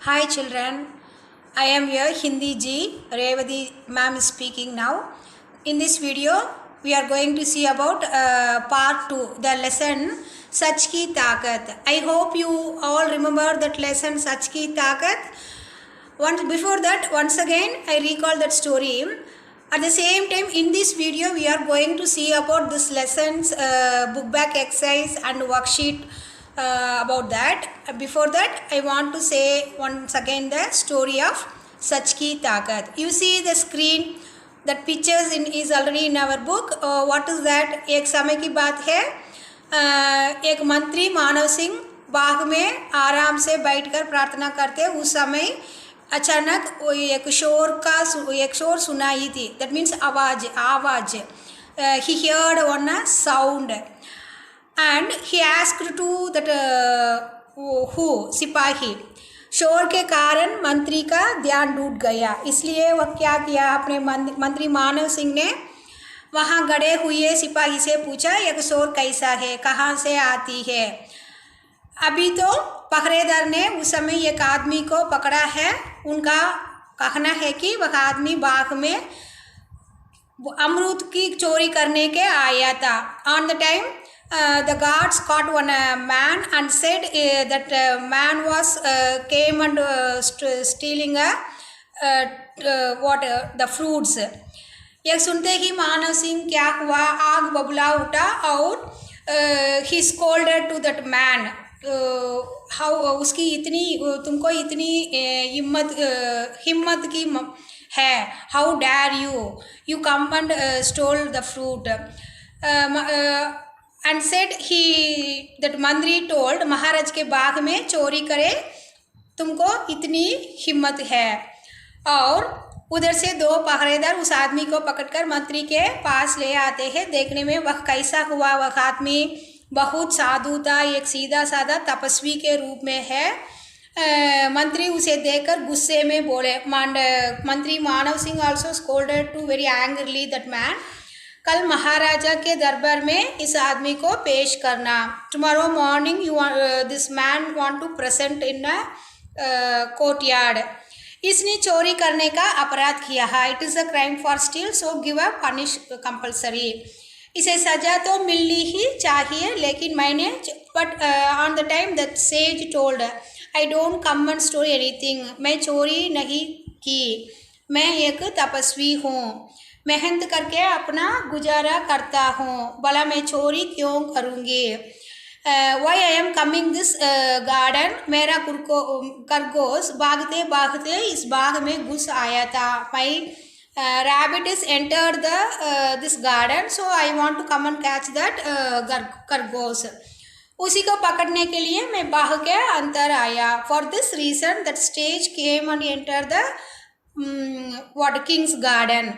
Hi children, I am your Hindi Ji, Revati ma'am is speaking now. In this video, we are going to see about part 2, the lesson Sach Ki Taakat. I hope you all remember that lesson Sach Ki Taakat. Before that, once again, I recall that story. At the same time, in this video, we are going to see about this lesson's book back exercise and worksheet about that. Before that, I want to say once again the story of Sach Ki Taakat. You see the screen, that pictures is already in our book. What is that? एक समय की बात है, एक मंत्री मानव सिंह बाग में आराम से बैठकर प्रार्थना करते, उस समय अचानक एक शोर सुनाई थी. दैट मीन्स आवाज. He heard one sound and he asked to that who सिपाही. शोर के कारण मंत्री का ध्यान टूट गया, इसलिए वह क्या किया, अपने मंत्री मानव सिंह ने वहाँ गड़े हुए सिपाही से पूछा, यह शोर कैसा है, कहाँ से आती है. अभी तो पहरेदार ने उस समय एक आदमी को पकड़ा है. उनका कहना है कि वह आदमी बाग में अमरूद की चोरी करने के आया था. On the time the guards caught one man and said that man was came and stealing the fruits. यह सुनते ही मानव सिंह क्या हुआ, आग बबूला उठा और he scolded to that man. How उसकी इतनी, तुमको इतनी हिम्मत की है, how dare you come and stole the fruit. And said he that mantri told, महाराज के बाग में चोरी करे, तुमको इतनी हिम्मत है. और उधर से दो पहरेदार उस आदमी को पकड़कर मंत्री के पास ले आते हैं. देखने में वह कैसा हुआ, वह आदमी बहुत साधु था, एक सीधा साधा तपस्वी के रूप में है. मंत्री उसे देखकर गुस्से में बोले, मंत्री Manav Singh also scolded to very angrily that man. कल महाराजा के दरबार में इस आदमी को पेश करना. Tomorrow morning this man want to present in courtyard. इसने चोरी करने का अपराध किया है. It is a crime for steal, so give a punish compulsory. इसे सजा तो मिलनी ही चाहिए, लेकिन मैंने but on the time that sage told, I don't come and store anything. मैं चोरी नहीं की, मैं एक तपस्वी हूँ, मेहनत करके अपना गुजारा करता हूँ, भला मैं चोरी क्यों करूँगी. Why I am coming this garden, मेरा खरगोश भागते भागते इस बाग में घुस आया था. माई rabbit is entered this garden, so I want to come and catch that खरगोश. उसी को पकड़ने के लिए मैं बाग के अंदर आया. For this reason that stage came and entered the king's garden,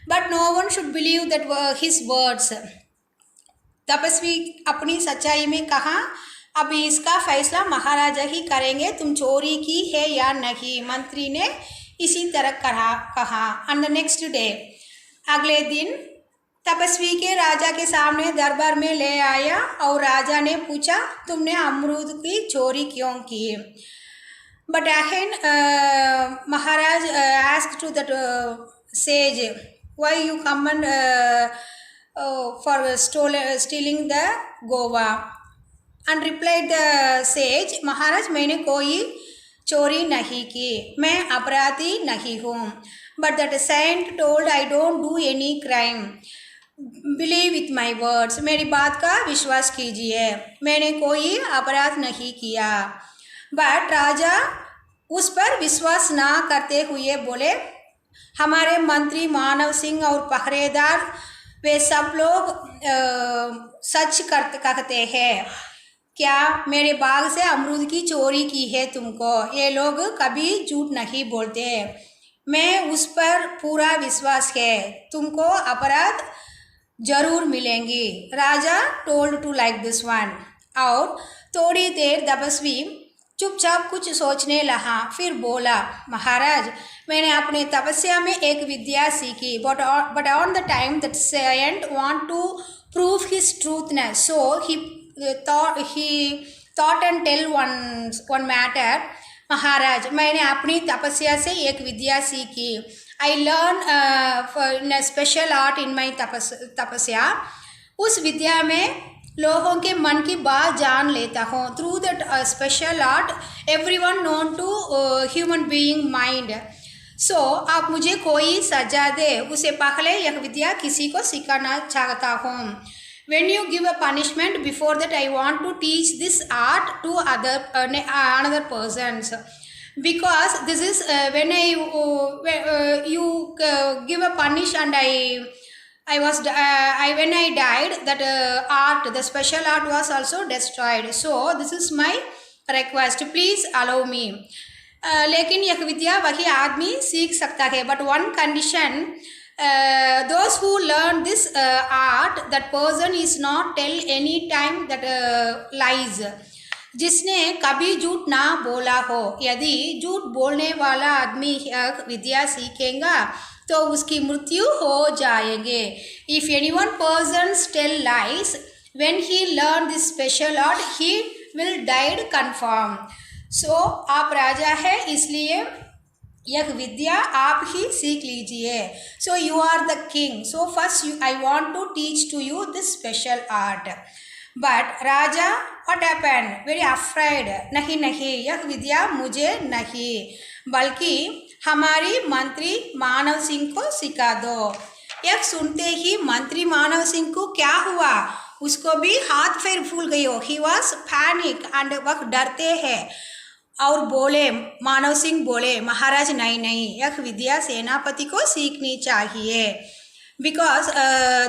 but no one should believe that his words. तपस्वी अपनी सच्चाई में कहा, अभी इसका फैसला महाराजा ही करेंगे, तुम चोरी की है या नहीं. मंत्री ने इसी तरह कहा. ऑन द नेक्स्ट डे, अगले दिन तपस्वी के राजा के सामने दरबार में ले आया और राजा ने पूछा, तुमने अमरूद की चोरी क्यों की. बट अहेन महाराज asked to that sage, why you come and for stealing the गोवा. एंड रिप्लाइड द सेज, महाराज मैंने कोई चोरी नहीं की, मैं अपराधी नहीं हूँ. But that saint told, I don't do any crime, believe with my words. मेरी बात का विश्वास कीजिए, मैंने कोई अपराध नहीं किया. बट राजा उस पर विश्वास ना करते हुए बोले, हमारे मंत्री मानव सिंह और पहरेदार वे सब लोग सच कहते हैं. क्या मेरे बाग से अमरूद की चोरी की है तुमको, ये लोग कभी झूठ नहीं बोलते, मैं उस पर पूरा विश्वास है, तुमको अपराध जरूर मिलेंगी. राजा told to like this one. और थोड़ी देर तपस्वी चुपचाप कुछ सोचने लगा, फिर बोला, महाराज मैंने अपने तपस्या में एक विद्या सीखी, but on the time that saint want to prove his truthness, so he thought and tell one matter. महाराज, मैंने अपनी तपस्या से एक विद्या सीखी। I learn in special art in my तपस्या। उस विद्या में लोगों के मन की बात जान लेता हूँ। Through that special art everyone known to human being mind. So आप मुझे कोई सजा दे, उससे पहले यह विद्या किसी को सिखाना चाहता हूँ। When you give a punishment, before that I want to teach this art to another persons, because this is when you give a punish and I when I died, that art, the special art was also destroyed. So this is my request, please allow me. लेकिन यह विद्या वही आदमी सीख सकता है, but one condition, those who learn this art, that person is not tell any time that lies. जिसने कभी झूठ ना बोला हो। यदि झूठ बोलने वाला आदमी यह विद्या सीखेगा तो उसकी मृत्यु हो जाएगी। If anyone person tell lies when he learn this special art, he will died confirm. So आप राजा है, इसलिए यह विद्या आप ही सीख लीजिए। So you are the king, so first I want to teach to you this special art. But raja what happened, very afraid, नहीं, यह विद्या मुझे नहीं, बल्कि हमारी मंत्री मानव सिंह को सिखा दो। यह सुनते ही मंत्री मानव सिंह को क्या हुआ, उसको भी हाथ पैर फूल गई हो। ही वॉज पैनिक एंड वह डरते हैं और बोले, मानव सिंह बोले, महाराज नहीं, यह विद्या सेनापति को सीखनी चाहिए, बिकॉज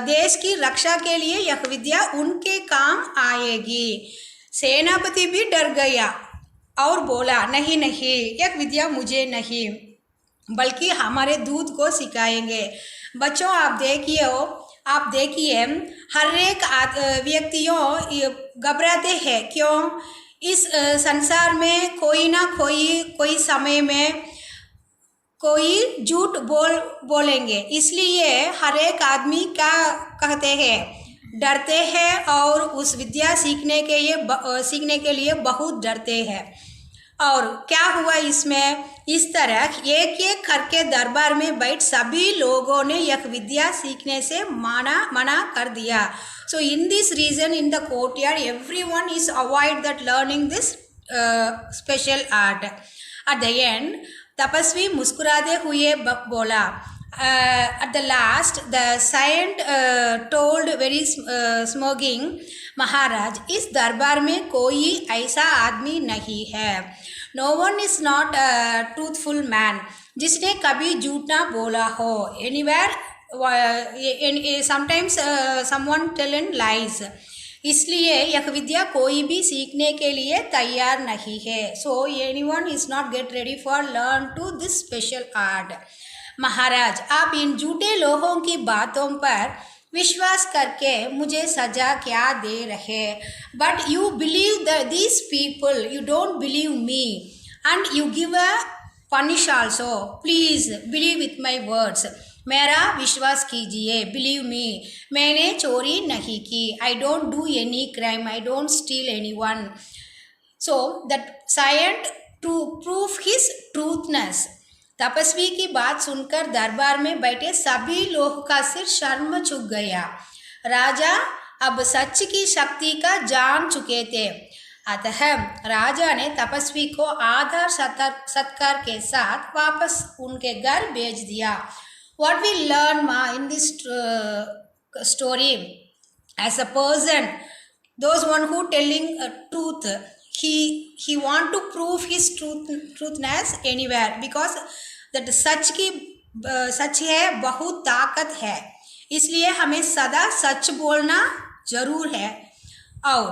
देश की रक्षा के लिए यह विद्या उनके काम आएगी। सेनापति भी डर गया और बोला, नहीं, यह विद्या मुझे नहीं, बल्कि हमारे दूत को सिखाएंगे। बच्चों आप देखिए हर एक व्यक्तियों घबराते हैं, क्यों? इस संसार में कोई ना कोई समय में कोई झूठ बोलेंगे, इसलिए हर एक आदमी क्या कहते हैं, डरते हैं और उस विद्या सीखने के लिए बहुत डरते हैं। और क्या हुआ इसमें, इस तरह एक एक करके दरबार में बैठ सभी लोगों ने यह विद्या सीखने से मना कर दिया। So in this reason, in the courtyard, everyone is avoid that learning this special art. At the end, तपस्वी मुस्कुराते हुए बोला, at the last, the saint told very smirking, महाराज, इस दरबार में कोई ऐसा आदमी नहीं है। No one is not a truthful man, जिसने कभी झूठ ना बोला हो। Anywhere, sometimes someone telling lies, इसलिए यह विद्या कोई भी सीखने के लिए तैयार नहीं है। So anyone is not get ready for learn to this special art. महाराज, आप इन झूठे लोगों की बातों पर विश्वास करके मुझे सजा क्या दे रहे? But you believe these people, you don't believe me, and you give a punish also. Please believe with my words. मेरा विश्वास कीजिए, बिलीव मी, मैंने चोरी नहीं की। I don't do any crime, I don't steal anyone. So that saint to prove his truthness. तपस्वी की बात सुनकर दरबार में बैठे सभी लोग का सिर शर्म झुक गया। राजा अब सच की शक्ति का जान चुके थे, अतः राजा ने तपस्वी को आदर सत्कार के साथ वापस उनके घर भेज दिया। What we learn in this story, as a person, those one who telling truth, he want to prove his truthness anywhere, because that सच है बहुत ताकत है, इसलिए हमें सदा सच बोलना जरूर है। और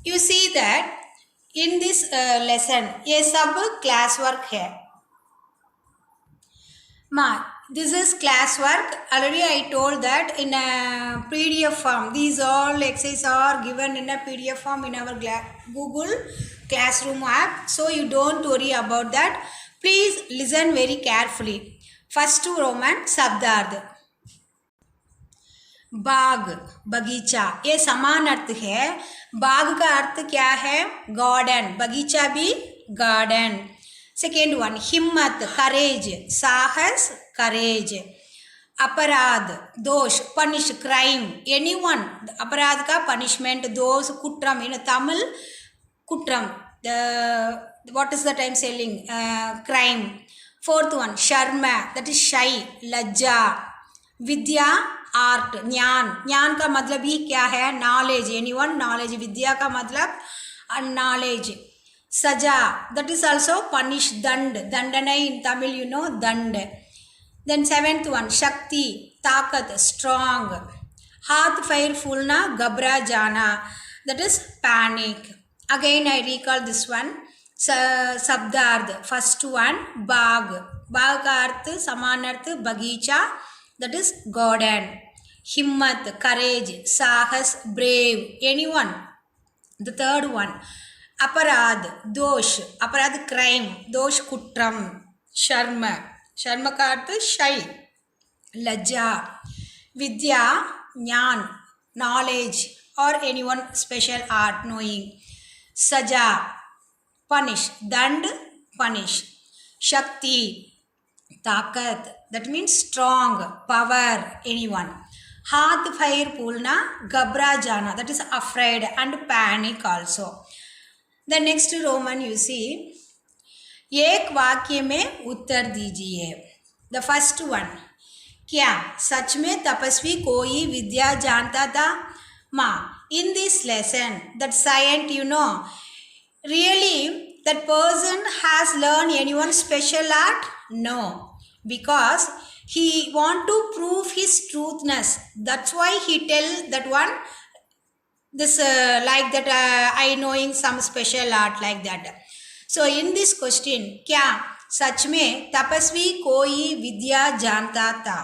you see that in this lesson, ये सब क्लास वर्क है। This is class work. Already I told that in a PDF form. These all exercises are given in a PDF form in our Google Classroom app. So you don't worry about that. Please listen very carefully. First Roman शब्दार्थ। बाग, बगीचा, ये समान अर्थ है। बाग का अर्थ क्या है? Garden, बगीचा भी गार्डन। सेकेंड वन, हिम्मत, करेज, साहस, करेज। अपराध, दोष, पनिश, क्राइम, एनीवन, अपराध का पनिशमेंट, दोष, कुट्रम इन Tamil कुट्रम, what is that I'm saying, crime. Fourth one, sharma, that is shy, lajja। Vidya, art, ज्ञान, ज्ञान का मतलब ही क्या है? Knowledge, anyone, knowledge. विद्या का मतलब नॉलेज। सजा, that is also punish, दंड, दंडனை in Tamil you know, दंड। Then seventh one, शक्ति, ताकत, strong। हाथ पैर फूलना, घबरा जाना, that is panic। Again I recall this one, शब्दार्थ। फर्स्ट वन, बाग, बाग का अर्थ समान अर्थ बगीचा, that is garden। हिम्मत, courage, साहस, brave, anyone। The third one, अपराध, दोष, अपराध crime, दोष कुट्रम। शर्म, शर्म का अर्थ shy, लज्जा। विद्या, ज्ञान, knowledge or anyone special art, knowing। सजा, punish, दंड, punish। शक्ति, ताकत, that means strong, power, anyone। हाथ पैर फूलना, घबरा जाना, that is afraid and panic also। The next Roman you see, एक वाक्य में उत्तर दीजिए। The first one, क्या सच में तपस्वी कोई विद्या जानता था? माँ, in this lesson that science you know, really that person has learned anyone special art? No, because he want to prove his truthness, that's why he tell that one, this like that I knowing some special art like that। So in this question, क्या सच में तपस्वी कोई विद्या जानता था?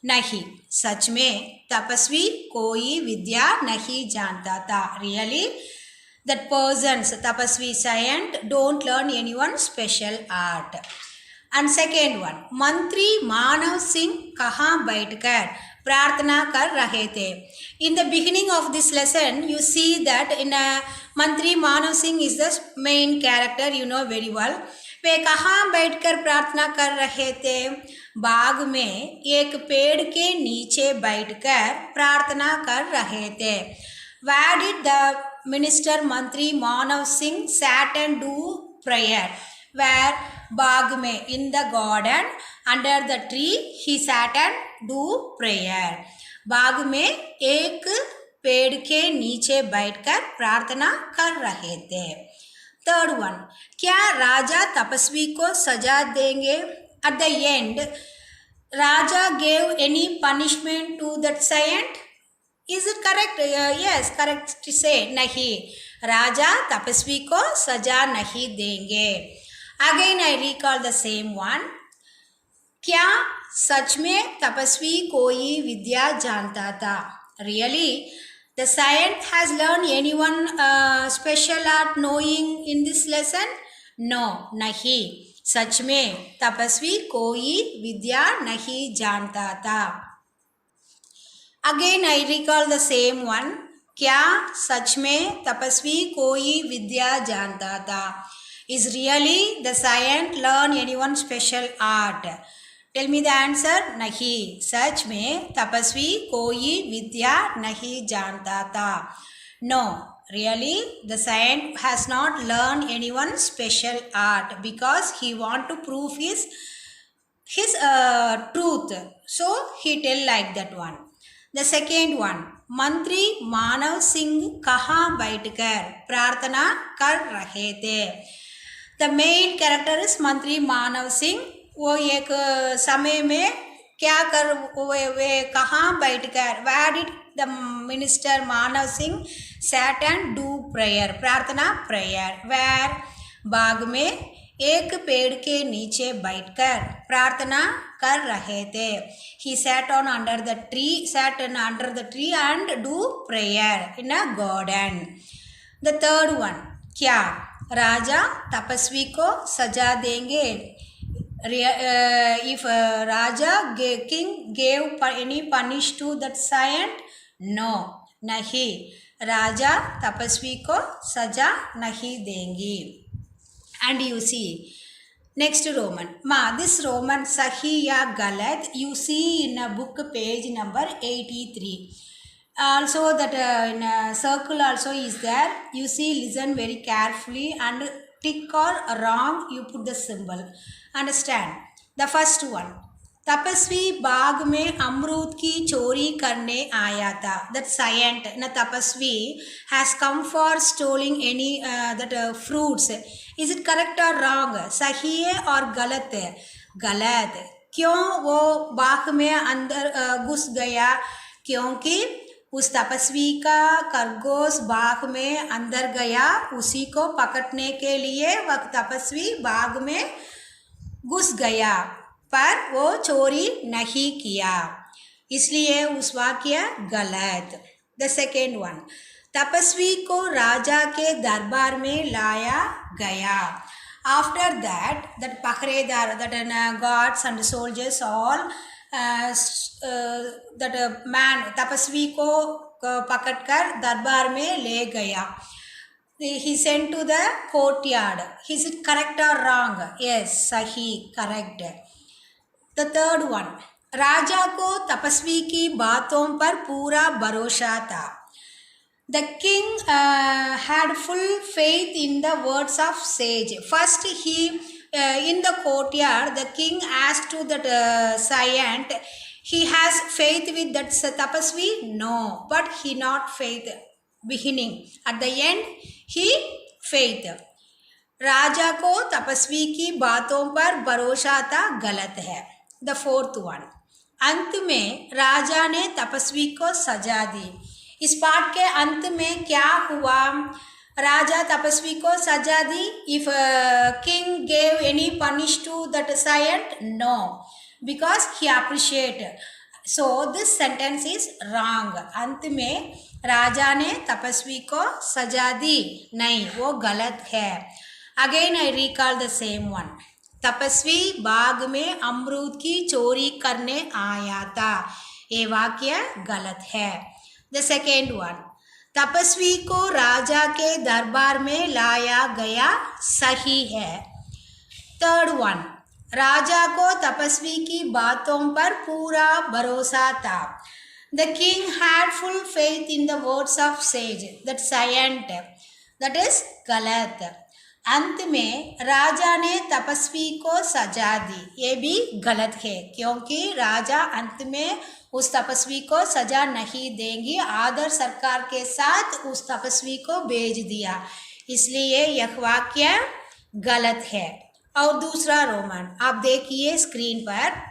नहीं, सच में तपस्वी कोई विद्या नहीं जानता था। Really that persons, tapasvi saint, don't learn anyone special art। And second one, मंत्री मानव सिंह कहाँ बैठकर प्रार्थना कर रहे थे? In the beginning of this lesson you see that in a मंत्री Manav Singh is the main character, you know very well। वे कहाँ बैठकर प्रार्थना कर रहे थे? बाग में एक पेड़ के नीचे बैठकर प्रार्थना कर रहे थे। Where did the minister मंत्री Manav Singh sat and do prayer? Where? बाग में, in the garden, under the tree he sat and do prayer। बाग में एक पेड़ के नीचे बैठकर प्रार्थना कर रहे थे। थर्ड वन, क्या राजा तपस्वी को सजा देंगे? At the end, Raja gave any punishment to that saint? Is it correct? Yes, correct to say, नहीं, राजा तपस्वी को सजा नहीं देंगे। Again I recall the same one, क्या सच में तपस्वी कोई विद्या जानता था? Really, the saint has learned anyone special art knowing in this lesson? No, नहीं, सच में तपस्वी कोई विद्या नहीं जानता था। Again I recall the same one, क्या सच में तपस्वी कोई विद्या जानता था? Is really the saint learn anyone special art? Tell me the answer, नहीं, सच में तपस्वी कोई विद्या नहीं जानता था। No, really the saint has not learned anyone special art because he want to prove his truth, so he tell like that one। The second one, मंत्री मानव सिंह कहाँ बैठकर प्रार्थना कर रहे थे? The main character is मंत्री मानव सिंह। वो एक समय में क्या कर, वे कहाँ बैठकर, where did the minister Manav Singh sat and do prayer, प्रार्थना prayer, where? बाग में एक पेड़ के नीचे बैठकर प्रार्थना कर रहे थे। He sat under the tree and do prayer in a garden। The third one, क्या राजा तपस्वी को सजा देंगे? if king gave any punish to that giant? No, nahi. Raja tapasvi ko saja nahi dengi. And you see, next Roman. This Roman Sahi ya Galat, you see in a book page number 83. Also that in a circle also is there. You see, listen very carefully and tick or wrong, you put the symbol. Understand? The first one. तपस्वी बाग में अमरूद की चोरी करने आया था. That giant, na tapasvi, has come for stealing any that fruits. Is it correct or wrong? सही है और गलत है. गलत. क्यों वो बाग में अंदर घुस गया? क्योंकि उस तपस्वी का खरगोश बाग में अंदर गया. उसी को पकड़ने के लिए वह तपस्वी बाग में घुस गया, पर वो चोरी नहीं किया, इसलिए उस वाक्य गलत. The second one. तपस्वी को राजा के दरबार में लाया गया. आफ्टर दैट that पहरेदार, that guards and soldiers all that man तपस्वी को पकड़कर दरबार में ले गया. He sent to the courtyard. Is it correct or wrong? Yes, sahi, correct. The third one. राजा को तपस्वी की बातों पर पूरा भरोसा था. The king had full faith in the words of sage. First, he in the courtyard, the king asked to that giant, he has faith with that tapasvi? No, but he not faith beginning. At the end, he faith. राजा को तपस्वी की बातों पर भरोसा था, गलत है. The fourth one. अंत में राजा ने तपस्वी को सजा दी. इस पाठ के अंत में क्या हुआ? राजा तपस्वी को सजा दी. If king gave any punish to that giant? No, because he appreciate. So this sentence is wrong. अंत में राजा ने तपस्वी को सजा दी, नहीं, वो गलत है. Again I recall the same one. तपस्वी बाग में अमरूद की चोरी करने आया था. ये वाक्य गलत है. The second one. तपस्वी को राजा के दरबार में लाया गया, सही है. Third one. राजा को तपस्वी की बातों पर पूरा भरोसा था. The king had full faith in the words of sage, that giant. That is गलत. अंत में राजा ने तपस्वी को सजा दी. ये भी गलत है, क्योंकि राजा अंत में उस तपस्वी को सजा नहीं देंगी. आदर सरकार के साथ उस तपस्वी को भेज दिया, इसलिए यह वाक्य गलत है. और दूसरा रोमन आप देखिए स्क्रीन पर.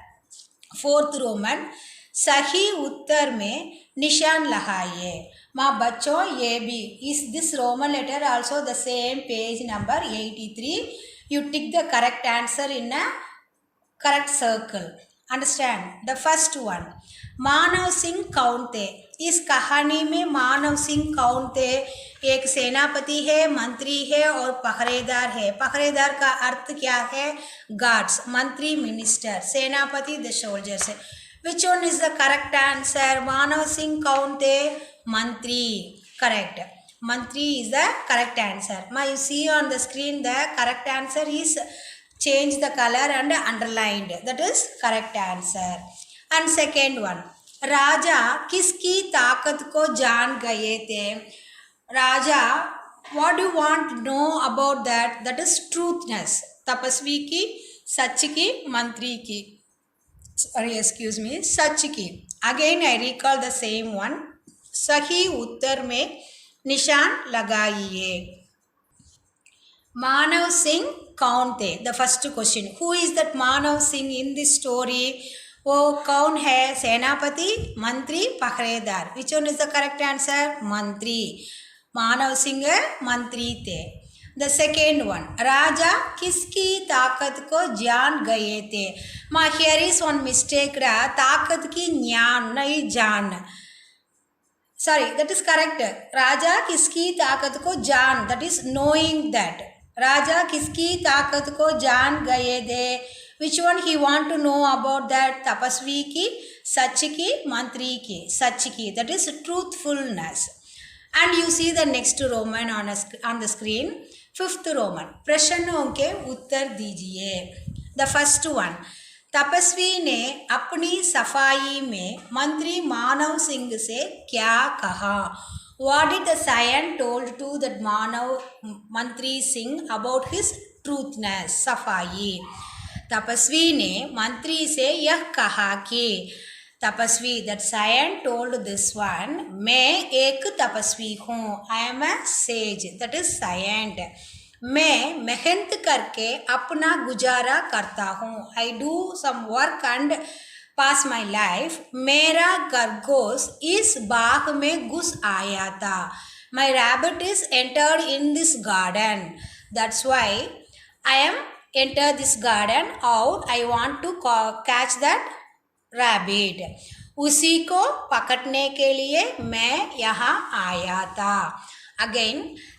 Fourth Roman. सही उत्तर में निशान लगाइए. माँ बच्चों, ये भी इस this Roman letter also the same page number 83. You tick the correct answer in a correct circle. Understand the first one. Manav Singh कौन थे? इस कहानी में मानव सिंह कौन थे? एक सेनापति है, मंत्री है और पहरेदार है. पहरेदार का अर्थ क्या है? गार्ड्स. मंत्री मिनिस्टर, सेनापति the soldiers. Which one is the correct answer? Manav Singh कौन थे? मंत्री. करेक्ट. मंत्री is the correct answer. Now you see on the screen the correct answer is change the color and underlined. That is correct answer. And second one. राजा किसकी ताकत को जान गए थे? राजा, what do you want to know about that? That is truthness. तपस्वी की, सच की, मंत्री की, sorry excuse me, सच की. Again I recall the same one. सही उत्तर में निशान लगाइए. मानव सिंह कौन थे? The first question. Who is that Manav Singh in this story? वो कौन है? सेनापति, मंत्री, पहरेदार. विच one is the correct answer? मंत्री. मानव सिंह मंत्री थे. The second one. राजा किसकी ताकत को जान गए थे? माँ हियर इज वन मिस्टेक. ताकत की ज्ञान नहीं जान. Sorry, that is correct. राजा किसकी ताकत को जान, that is knowing that. राजा किसकी ताकत को जान गए थे? Which one he want to know about that tapasvi ki, sach ki, mantri ki, sach ki, that is truthfulness. And you see the next Roman on the screen. Fifth Roman, प्रश्नों के उत्तर दीजिए. The first one, तपस्वी ने अपनी सफाई में मंत्री मानव सिंह से क्या कहा? What did the Sayan told to that मंत्री सिंह about his truthness, सफाई? तपस्वी ने मंत्री से यह कहा कि तपस्वी, that Sayan told this one, मैं एक तपस्वी हूँ, I am a sage, that is Sayan. मैं मेहनत करके अपना गुजारा करता हूँ, I do some work and pass my life. मेरा खरगोश इस बाग में घुस आया था, my rabbit is entered in this garden, that's why I am enter this garden out, I want to catch that rabbit. उसी को पकड़ने के लिए मैं यहाँ आया था. अगेन,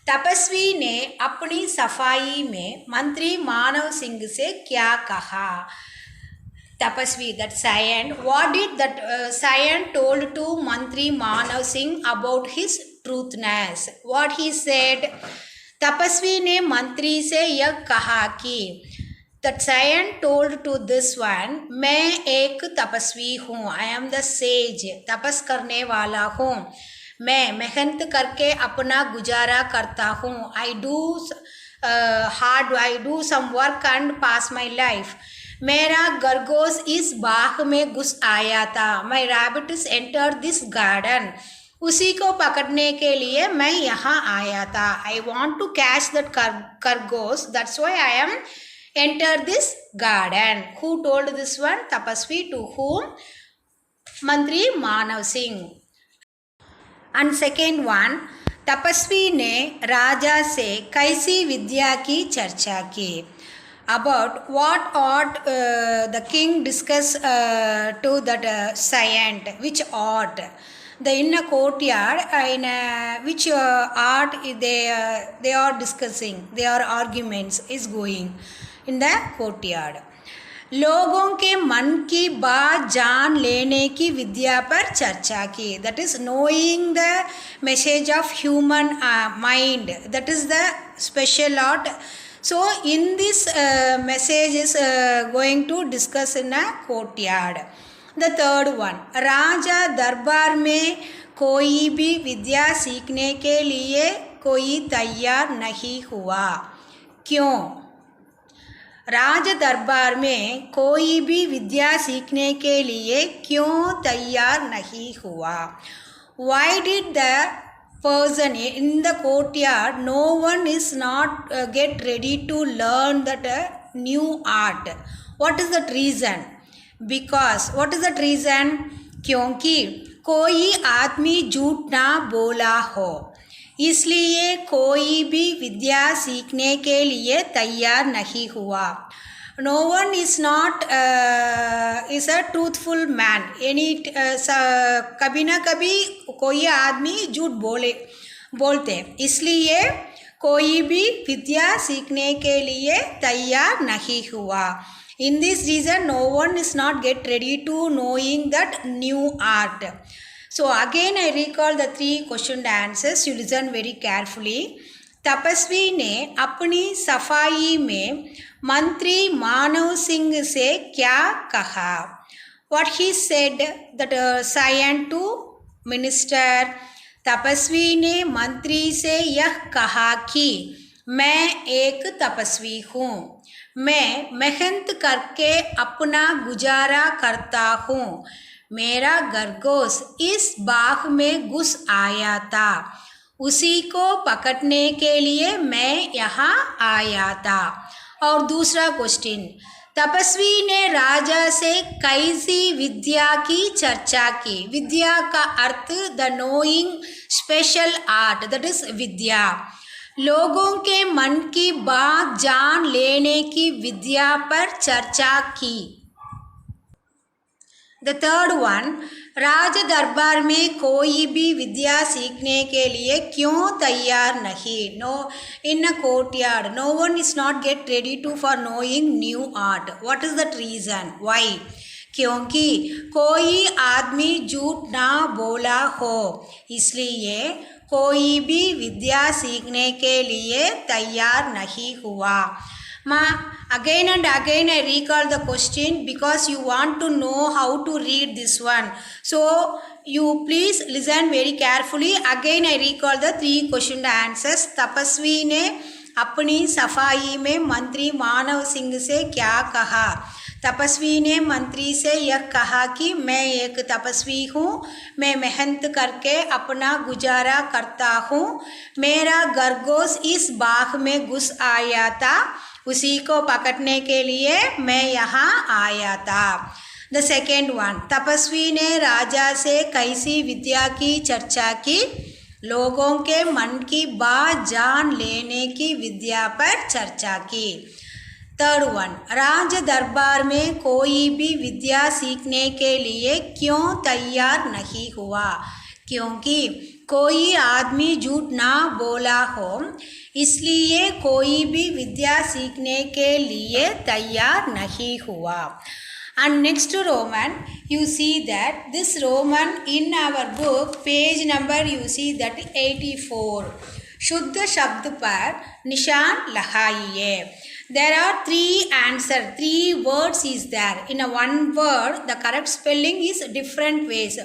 तपस्वी ने अपनी सफाई में मंत्री मानव सिंह से क्या कहा? तपस्वी, that Sayan, what did that Sayan told to मंत्री Manav Singh about his truthness? What he said? तपस्वी ने मंत्री से यह कहा कि that Sayan told to this one, मैं एक तपस्वी हूँ, I am the sage, तपस करने वाला हूँ, मैं मेहनत करके अपना गुजारा करता हूँ, I do some work and pass my life. मेरा खरगोश इस बाग में घुस आया था, my rabbit is entered this garden. उसी को पकड़ने के लिए मैं यहाँ आया था, I want to catch that खरगोश, that's why I am enter this garden. Who told this one? Tapasvi, to whom? मंत्री Manav Singh. And second one, तपस्वी ने राजा से कैसी विद्या की चर्चा की? About what ought the king discuss to that Sayan, which ought? In a courtyard, which art they are discussing, their arguments is going in the courtyard. लोगों के मन की बात जान लेने की विद्या पर चर्चा की. That is knowing the message of human mind. That is the special art. So in this message is going to discuss in a courtyard. The third one, राजा दरबार में कोई भी विद्या सीखने के लिए कोई तैयार नहीं हुआ. क्यों? राज दरबार में कोई भी विद्या सीखने के लिए क्यों तैयार नहीं हुआ? Why did the person in the courtyard, no one is not get ready to learn that new art? What is that reason? Because, what is that reason? क्योंकि कोई आदमी झूठ ना बोला हो, इसलिए कोई भी विद्या सीखने के लिए तैयार नहीं हुआ. No one is not is a truthful man. कभी ना कभी कोई आदमी झूठ बोलते, इसलिए कोई भी विद्या सीखने के लिए तैयार नहीं हुआ. In this reason, no one is not get ready to knowing that new art. So again I recall the three question answers. You listen very carefully. तपस्वी ने अपनी सफाई में मंत्री मानव सिंह से क्या कहा? What he said that Sayan to minister. तपस्वी ने मंत्री से यह कहा कि मैं एक तपस्वी हूँ, मैं मेहनत करके अपना गुजारा करता हूँ, मेरा खरगोश इस बाग में घुस आया था, उसी को पकड़ने के लिए मैं यहाँ आया था. और दूसरा क्वेश्चन, तपस्वी ने राजा से कैसी विद्या की चर्चा की? विद्या का अर्थ the knowing special art, that is विद्या. लोगों के मन की बात जान लेने की विद्या पर चर्चा की. The third one, राज दरबार में कोई भी विद्या सीखने के लिए क्यों तैयार नहीं? No, in a courtyard, no one is not get ready to for knowing new art. What is that reason? Why? क्योंकि कोई आदमी झूठ ना बोला हो, इसलिए कोई भी विद्या सीखने के लिए तैयार नहीं हुआ. Ma, again and again I recall the question because you want to know how to read this one. So you please listen very carefully. Again I recall the 3 question answers. तपस्वी ने अपनी सफाई में मंत्री मानव सिंह से क्या कहा? तपस्वी ने मंत्री से यह कहा कि मैं एक तपस्वी हूँ, मैं मेहनत करके अपना गुजारा करता हूँ, मेरा खरगोश इस बाग में घुस आया था, उसी को पकड़ने के लिए मैं यहाँ आया था. द सेकेंड वन, तपस्वी ने राजा से कैसी विद्या की चर्चा की? लोगों के मन की बात जान लेने की विद्या पर चर्चा की. थर्ड वन, राज दरबार में कोई भी विद्या सीखने के लिए क्यों तैयार नहीं हुआ? क्योंकि कोई आदमी झूठ ना बोला हो, इसलिए कोई भी विद्या सीखने के लिए तैयार नहीं हुआ. And next Roman, you see that this Roman in our book, page number you see that 84. शुद्ध शब्द पर निशान लगाइए. There are 3 answers, 3 words is there. In a one word, the correct spelling is different ways.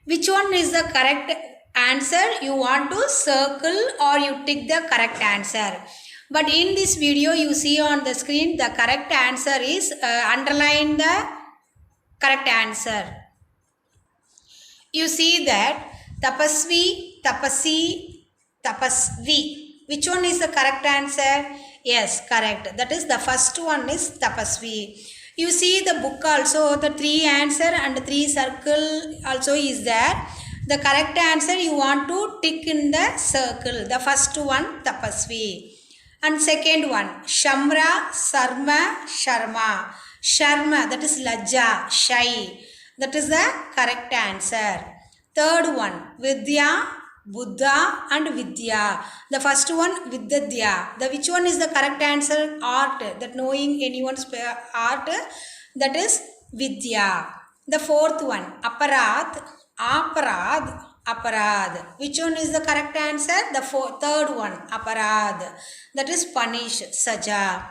Which one is the correct answer? You want to circle or you tick the correct answer. But in this video, you see on the screen, the correct answer is underline the correct answer. You see that tapasvi, tapasi, tapasvi. Which one is the correct answer? Yes, correct. That is the first one is tapasvi. You see the book also, the 3 answer and 3 circle also is there. The correct answer you want to tick in the circle. The first one tapasvi. And second one, Shamra, Sarma, Sharma. Sharma, that is Lajja, shy. That is the correct answer. Third one, Vidya, Buddha and Vidya. The first one, Vidyadya. The which one is the correct answer? Art, that knowing anyone's art, that is Vidya. The fourth one, Aparad, Aparad, Aparad. Which one is the correct answer? The third one, Aparad. That is punish, saja.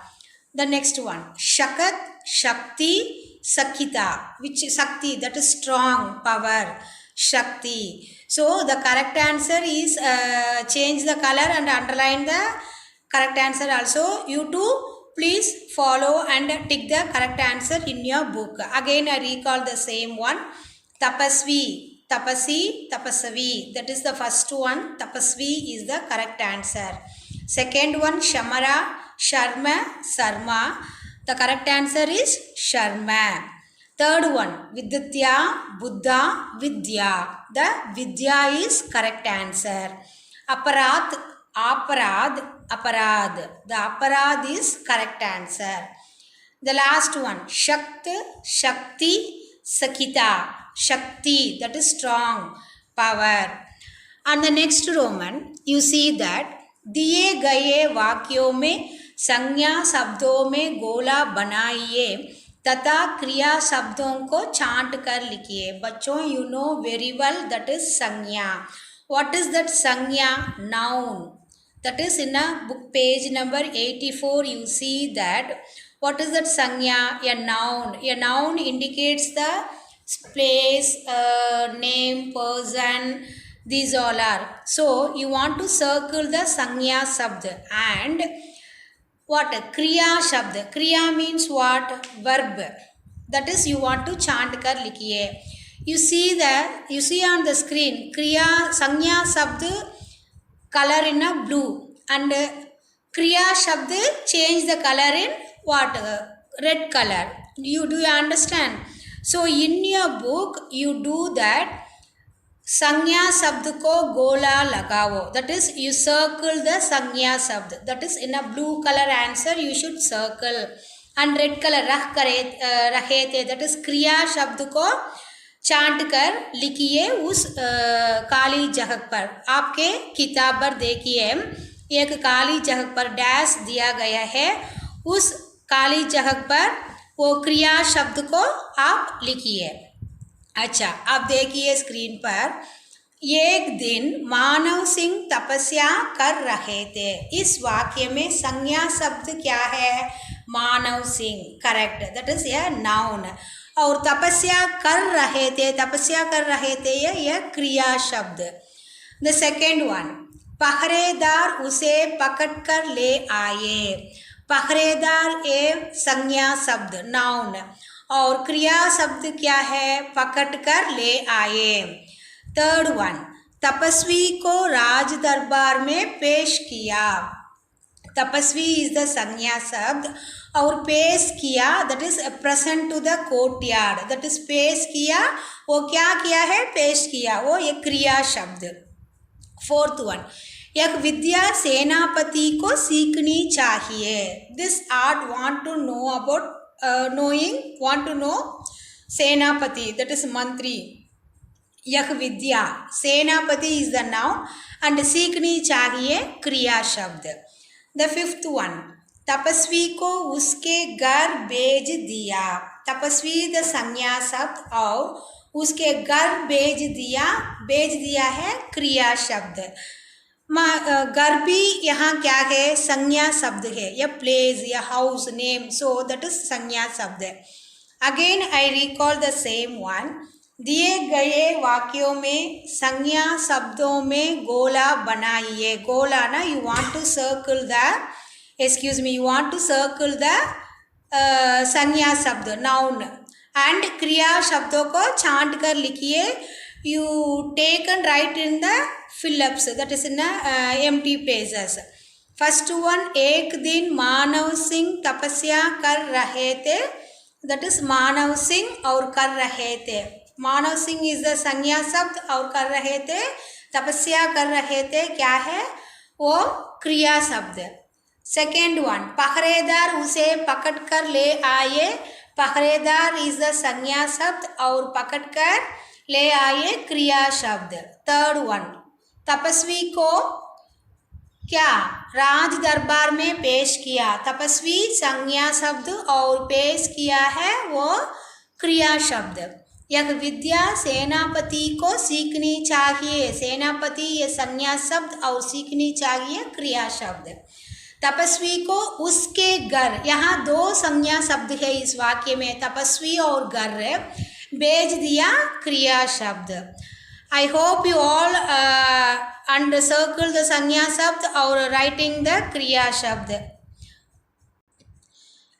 The next one, Shakat, Shakti, Sakita. Which Sakti, that is strong, power, Shakti. So the correct answer is change the color and underline the correct answer also. You too please follow and tick the correct answer in your book. Again I recall the same one. Tapasvi, Tapasi, Tapasavi. That is the first one. Tapasvi is the correct answer. Second one, Shamara, Sharma, Sarma. The correct answer is Sharma. Third one, Vidyatya, Buddha, Vidya. The Vidya is correct answer. Aparad, Aparad, Aparad. The Aparad is correct answer. The last one, Shakt, Shakti, Sakita. Shakti, that is strong, power. And the next Roman, you see that दिए गए वाक्यों में संज्ञा शब्दों में गोला बनाइए तथा क्रिया शब्दों को छांट कर लिखिए. बच्चों, you know very well that is संज्ञा. What is that संज्ञा? Noun. That is in a book page number 84. You see that. What is that संज्ञा? A noun. A noun indicates the place, name, person. These all are. So you want to circle the Sanya Shabd and what? Kriya Shabd. Kriya means what? Verb. That is you want to chant kar likhiye. You see on the screen Kriya Sanya Shabd color in a blue and Kriya Shabd change the color in what? Red color. Do you understand? So in your book you do that. संज्ञा शब्द को गोला लगाओ. That is you circle the संज्ञा शब्द. That is in a blue color answer you should circle. And red colour रहे थे, that is क्रिया शब्द को चांट कर लिखिए उस काली जगह पर। आपके किताब पर देखिए एक काली जगह पर डैश दिया गया है, उस काली जगह पर वो क्रिया शब्द को आप लिखिए। अच्छा, आप देखिए स्क्रीन पर, एक दिन मानव सिंह तपस्या कर रहे थे। इस वाक्य में संज्ञा शब्द क्या है? Manav Singh, correct, that is a noun. और तपस्या कर रहे थे, तपस्या कर रहे थे यह क्रिया शब्द। द सेकेंड वन, पहरेदार उसे पकड़ कर ले आए। पहरेदार ए संज्ञा शब्द, नाउन, और क्रिया शब्द क्या है? पकड़ कर ले आए। थर्ड वन, तपस्वी को राज दरबार में पेश किया। तपस्वी इज द संज्ञा शब्द और पेश किया that is present to the courtyard, that is पेश किया, वो क्या किया है? पेश किया, वो एक क्रिया शब्द। फोर्थ वन, एक विद्या सेनापति को सीखनी चाहिए। This art want to know about want to know सेनापति, that is मंत्री। यह विद्या, सेनापति is the noun and सीखनी चाहिए क्रिया शब्द। The fifth one, तपस्वी को उसके घर भेज दिया। तपस्वी द संज्ञा शब्द और उसके घर भेज दिया है क्रिया शब्द। घर भी यहाँ क्या है? संज्ञा शब्द है, या प्लेस या house name, so that is संज्ञा शब्द। Again I recall the same one, दिए गए वाक्यों में संज्ञा शब्दों में गोला बनाइए। गोला ना, you want to circle the, excuse me, you want to circle the sangya shabd, noun, and क्रिया शब्दों को छांट कर लिखिए। You take and write in the fill-ups, that is in the empty pages. First one, एक दिन मानव सिंह तपस्या कर रहे थे, that is मानव सिंह और कर रहे थे। मानव सिंह is the संज्ञा शब्द और कर रहे थे, तपस्या कर रहे थे क्या है? वो क्रिया शब्द। सेकेंड वन, पहरेदार उसे पकड़ कर ले आए। पहरेदार is the संज्ञा शब्द और पकड़ कर ले आए क्रिया शब्द। थर्ड वन, तपस्वी को क्या? राज दरबार में पेश किया। तपस्वी संज्ञा शब्द और पेश किया है वो क्रिया शब्द। यह विद्या सेनापति को सीखनी चाहिए। सेनापति ये संज्ञा शब्द और सीखनी चाहिए क्रिया शब्द। तपस्वी को उसके घर, यहाँ दो संज्ञा शब्द है इस वाक्य में, तपस्वी और घर, भेज दिया क्रिया शब्द। I hope you all and circle the sangya shabd और writing the kriya shabd.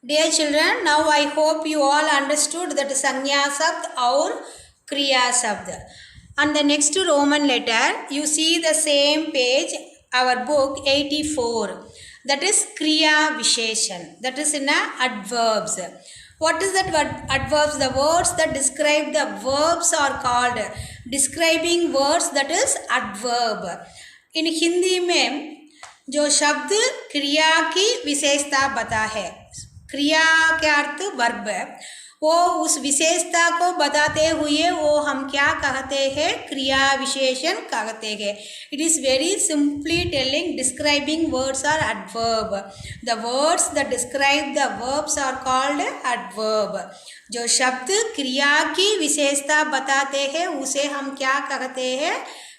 Dear children, now I hope you all understood that sangya shabd और क्रिया शब्द। And the next Roman letter, you see the same page, our book 84, that is kriya visheshan, that is in a adverbs. What is that word? Adverbs, the words that describe the verbs are called describing words, that is adverb. In Hindi में जो शब्द क्रिया की विशेषता बता है, क्रिया के अर्थ वर्ब, वो उस विशेषता को बताते हुए वो हम क्या कहते हैं? क्रिया विशेषण कहते हैं। It is very simply telling describing words are adverb. The words that describe the verbs are called adverb. जो शब्द क्रिया की विशेषता बताते हैं उसे हम क्या कहते हैं?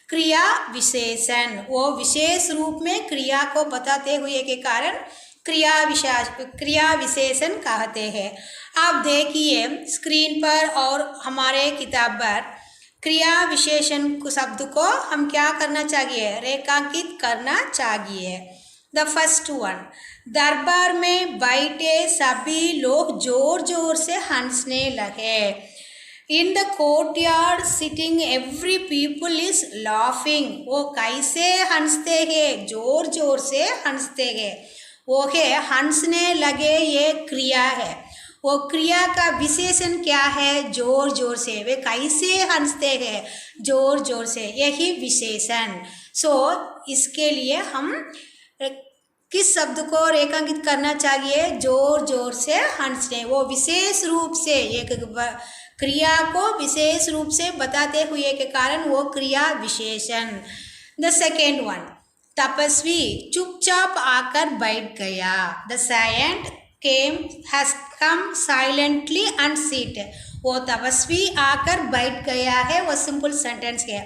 क्रिया विशेषण। वो विशेष रूप में क्रिया को बताते हुए के कारण क्रिया विशेषण कहते हैं। आप देखिए स्क्रीन पर और हमारे किताब पर क्रिया विशेषण शब्द को हम क्या करना चाहिए? रेखांकित करना चाहिए। द फर्स्ट वन, दरबार में बैठे सभी लोग जोर जोर से हंसने लगे। In the courtyard sitting every people is laughing. वो कैसे हंसते हैं? जोर जोर से हंसते हैं। वो है हंसने लगे, ये क्रिया है। वो क्रिया का विशेषण क्या है? जोर जोर से। वे कैसे हंसते हैं? जोर जोर से, यही विशेषण। सो इसके लिए हम किस शब्द को रेखांकित करना चाहिए? जोर जोर से हंसने। वो विशेष रूप से एक क्रिया को विशेष रूप से बताते हुए के कारण वो क्रिया विशेषण। द सेकेंड वन, तपस्वी चुपचाप आकर बैठ गया। The saint has come silently and seat. वो तपस्वी आकर बैठ गया है, वो सिंपल सेंटेंस है।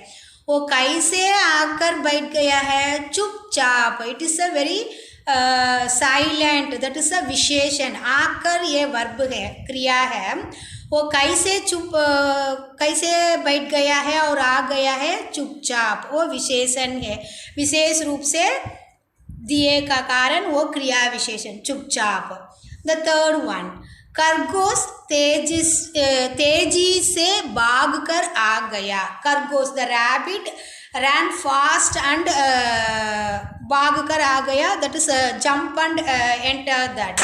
वो कैसे आकर बैठ गया है? चुपचाप। It is a very silent, that is a विशेषण। आकर ये वर्ब है, क्रिया है। वो कैसे बैठ गया है और आ गया है? चुपचाप। वो विशेषण है, विशेष रूप से दिए का कारण वो क्रिया विशेषण चुपचाप। द थर्ड वन, खरगोश तेजी से भागकर आ गया। खरगोश, the rabbit ran fast and भागकर आ गया, that is jump and enter that.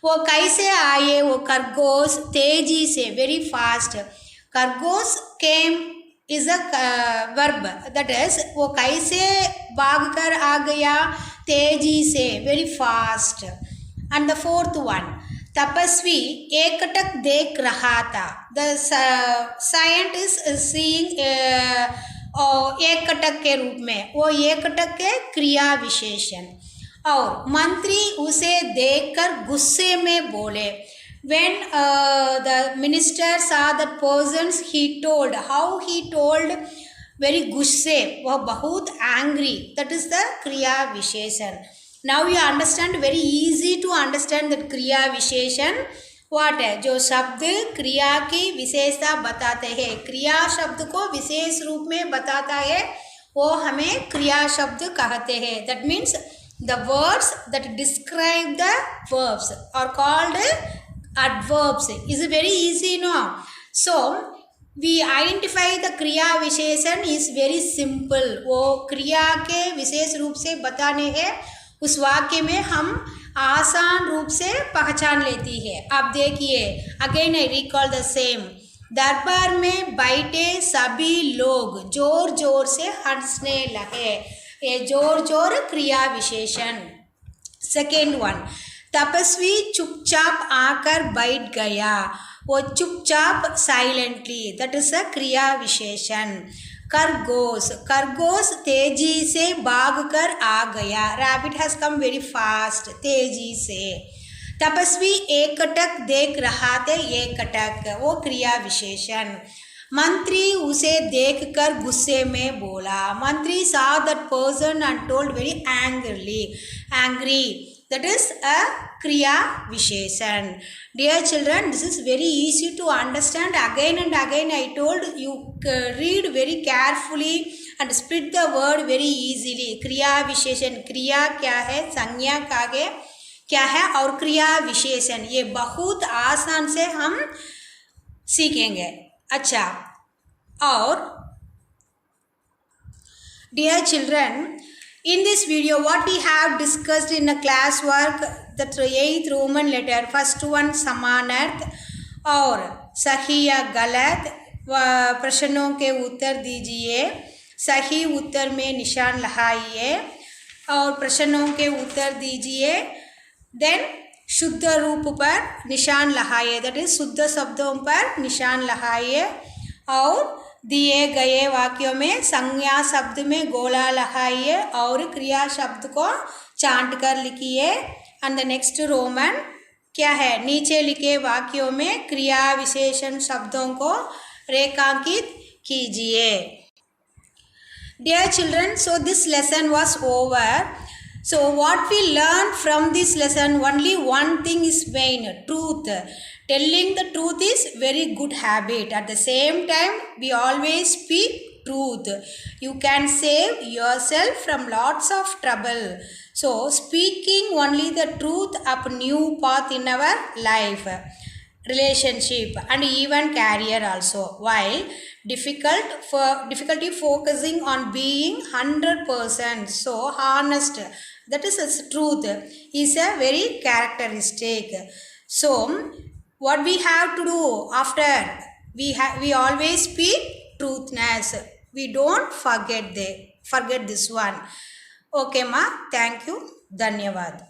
वो कैसे आए? वो खरगोश तेजी से, वेरी फास्ट। खरगोश came is a verb, that is वो कैसे भागकर आ गया? तेजी से, very fast. And the fourth one, तपस्वी एकटक देख रहा था। द साइंट इज सीइंग एकटक के रूप में, वो एकटक के क्रिया विशेषण। और मंत्री उसे देखकर गुस्से में बोले। When the minister saw that persons, he told, how he told, very गुस्से, वह बहुत angry, that is the क्रिया विशेषण। Now you understand, very easy to understand that क्रिया विशेषण what है? जो शब्द क्रिया की विशेषता बताते हैं, क्रिया शब्द को विशेष रूप में बताता है, वो हमें क्रिया शब्द कहते हैं। That means the words that describe the verbs are called adverbs. Is very easy, no? So we identify the क्रिया विशेषण is very simple. वो क्रिया के विशेष रूप से बताने हैं, उस वाक्य में हम आसान रूप से पहचान लेती है। अब देखिए, again I recall the same. दरबार में बैठे सभी लोग जोर जोर से हंसने लगे। ये जोर जोर क्रिया विशेषण। सेकेंड वन, तपस्वी चुपचाप आकर बैठ गया। वो चुपचाप साइलेंटली, दैट इज अ क्रिया विशेषण। खरगोश, खरगोश तेजी से भागकर आ गया। Rabbit has come very fast, तेजी से। तपस्वी एकटक देख रहा था, एकटक वो क्रिया विशेषण। मंत्री उसे देखकर गुस्से में बोला। मंत्री saw that person and told very angrily, angry, that is a kriya visheshan. Dear children, this is very easy to understand. Again and again I told you, read very carefully and split the word very easily. kriya visheshan, kriya क्या है, संज्ञा कागे क्या है और क्रिया विशेषण, ये बहुत आसान से हम सीखेंगे। अच्छा, और dear children, in this video what we have discussed in a class work, that 8th Roman letter, first one समानार्थ और सही या गलत प्रश्नों के उत्तर दीजिए। सही उत्तर में निशान लगाइए और प्रश्नों के उत्तर दीजिए। देन शुद्ध रूप पर निशान लगाइए, दैट इज शुद्ध शब्दों पर निशान लगाइए और दिए गए वाक्यों में संज्ञा शब्द में गोला लगाइए और क्रिया शब्द को चांट कर लिखिए। एंड द नेक्स्ट रोमन क्या है, नीचे लिखे वाक्यों में क्रिया विशेषण शब्दों को रेखांकित कीजिए। Dear children, so this lesson was over. So what we learned from this lesson, only one thing is main, truth. Telling the truth is very good habit. At the same time, we always speak truth. You can save yourself from lots of trouble. So speaking only the truth up new path in our life, relationship and even career also. While difficulty focusing on being 100% so honest, that is truth, is a very characteristic. So what we have to do after, we always speak truthness. We don't forget this one. Okay माँ, thank you, धन्यवाद।